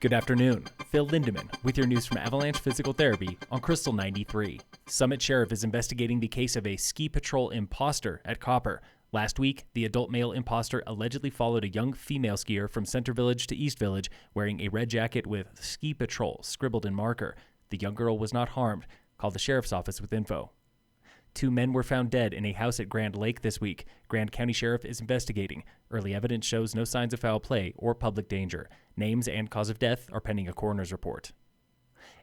Good afternoon. Phil Lindeman with your news from Avalanche Physical Therapy on Krystal 93. Summit Sheriff is investigating the case of a ski patrol imposter at Copper. Last week, the adult male imposter allegedly followed a young female skier from Center Village to East Village wearing a red jacket with Ski Patrol scribbled in marker. The young girl was not harmed. Call the sheriff's office with info. 2 men were found dead in a house at Grand Lake this week. Grand County Sheriff is investigating. Early evidence shows no signs of foul play or public danger. Names and cause of death are pending a coroner's report.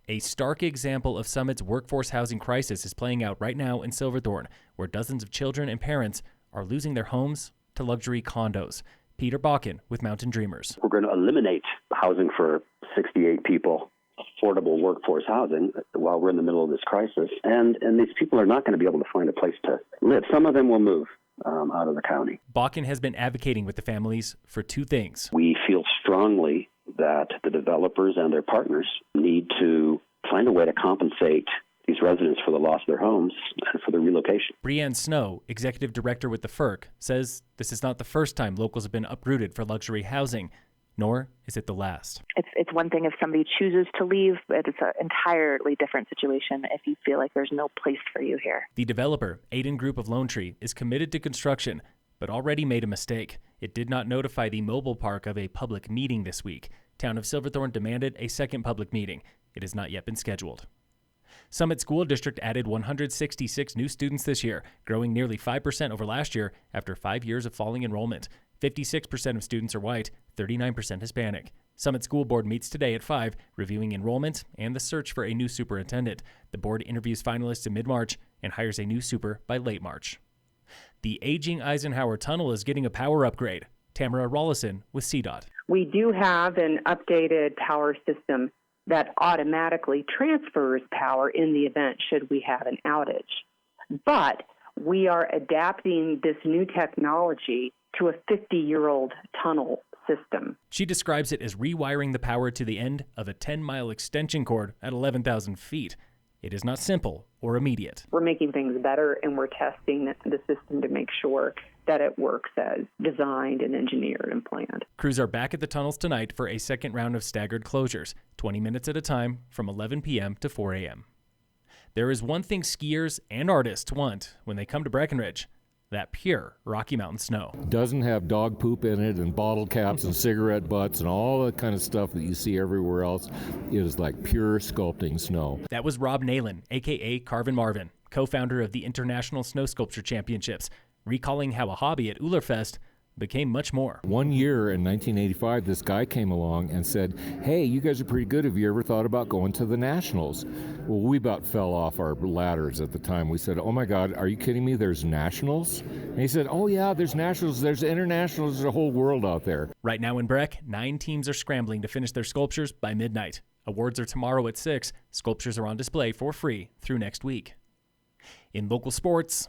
A stark example of Summit's workforce housing crisis is playing out right now in Silverthorne, where dozens of children and parents are losing their homes to luxury condos. Peter Bakken with Mountain Dreamers. We're going to eliminate housing for 68 people, affordable workforce housing, while we're in the middle of this crisis. And these people are not going to be able to find a place to live. Some of them will move out of the county. Bakken has been advocating with the families for 2 things. We feel strongly that the developers and their partners need to find a way to compensate these residents for the loss of their homes and for the relocation. Brianne Snow, executive director with the FERC, says this is not the first time locals have been uprooted for luxury housing, nor is it the last. It's one thing if somebody chooses to leave, but it's an entirely different situation if you feel like there's no place for you here. The developer, Aiden Group of Lone Tree, is committed to construction, but already made a mistake. It did not notify the mobile park of a public meeting this week. Town of Silverthorne demanded a second public meeting. It has not yet been scheduled. Summit School District added 166 new students this year, growing nearly 5% over last year after 5 years of falling enrollment. 56% of students are white, 39% Hispanic. Summit School Board meets today at 5, reviewing enrollment and the search for a new superintendent. The board interviews finalists in mid-March and hires a new super by late March. The aging Eisenhower Tunnel is getting a power upgrade. Tamara Rollison with CDOT. We do have an updated power system that automatically transfers power in the event should we have an outage. But we are adapting this new technology to a 50-year-old tunnel system. She describes it as rewiring the power to the end of a 10-mile extension cord at 11,000 feet. It is not simple or immediate. We're making things better, and we're testing the system to make sure that it works as designed and engineered and planned. Crews are back at the tunnels tonight for a second round of staggered closures, 20 minutes at a time from 11 p.m. to 4 a.m. There is one thing skiers and artists want when they come to Breckenridge: that pure Rocky Mountain snow. Doesn't have dog poop in it and bottle caps and cigarette butts and all the kind of stuff that you see everywhere else. It is like pure sculpting snow. That was Rob Nalen, a.k.a. Carvin Marvin, co-founder of the International Snow Sculpture Championships, recalling how a hobby at Ulerfest became much more. One year in 1985, this guy came along and said, "Hey, you guys are pretty good. Have you ever thought about going to the Nationals?" Well, we about fell off our ladders at the time. We said, "Oh my God, are you kidding me? There's Nationals?" And he said, "Oh yeah, there's Nationals, there's Internationals, there's a whole world out there." Right now in Breck, 9 teams are scrambling to finish their sculptures by midnight. Awards are tomorrow at 6. Sculptures are on display for free through next week. In local sports,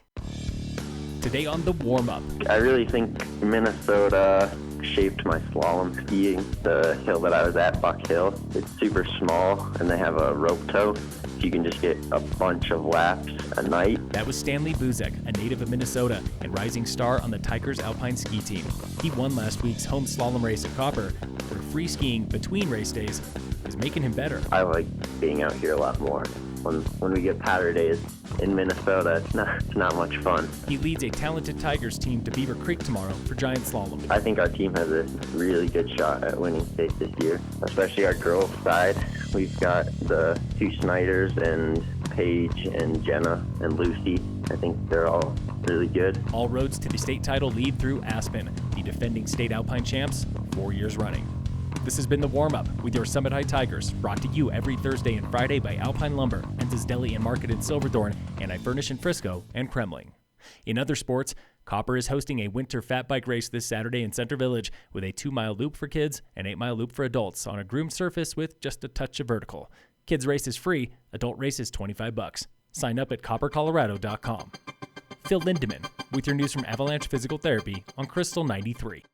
today on the Warmup. I really think Minnesota shaped my slalom skiing. The hill that I was at, Buck Hill, it's super small, and they have a rope tow. So you can just get a bunch of laps a night. That was Stanley Buzek, a native of Minnesota and rising star on the Tigers Alpine ski team. He won last week's home slalom race at Copper, where free skiing between race days is making him better. I like being out here a lot more. When we get powder days in Minnesota, it's not much fun. He leads a talented Tigers team to Beaver Creek tomorrow for giant slalom. I think our team has a really good shot at winning state this year, especially our girls' side. We've got the 2 Snyders and Paige and Jenna and Lucy. I think they're all really good. All roads to the state title lead through Aspen, the defending state Alpine champs 4 years running. This has been the Warm-Up with your Summit High Tigers, brought to you every Thursday and Friday by Alpine Lumber, Enza's Deli and Market in Silverthorne, and I Furnish in Frisco and Kremling. In other sports, Copper is hosting a winter fat bike race this Saturday in Center Village with a 2-mile loop for kids and 8-mile loop for adults on a groomed surface with just a touch of vertical. Kids race is free, adult race is $25. Sign up at coppercolorado.com. Phil Lindeman with your news from Avalanche Physical Therapy on Krystal 93.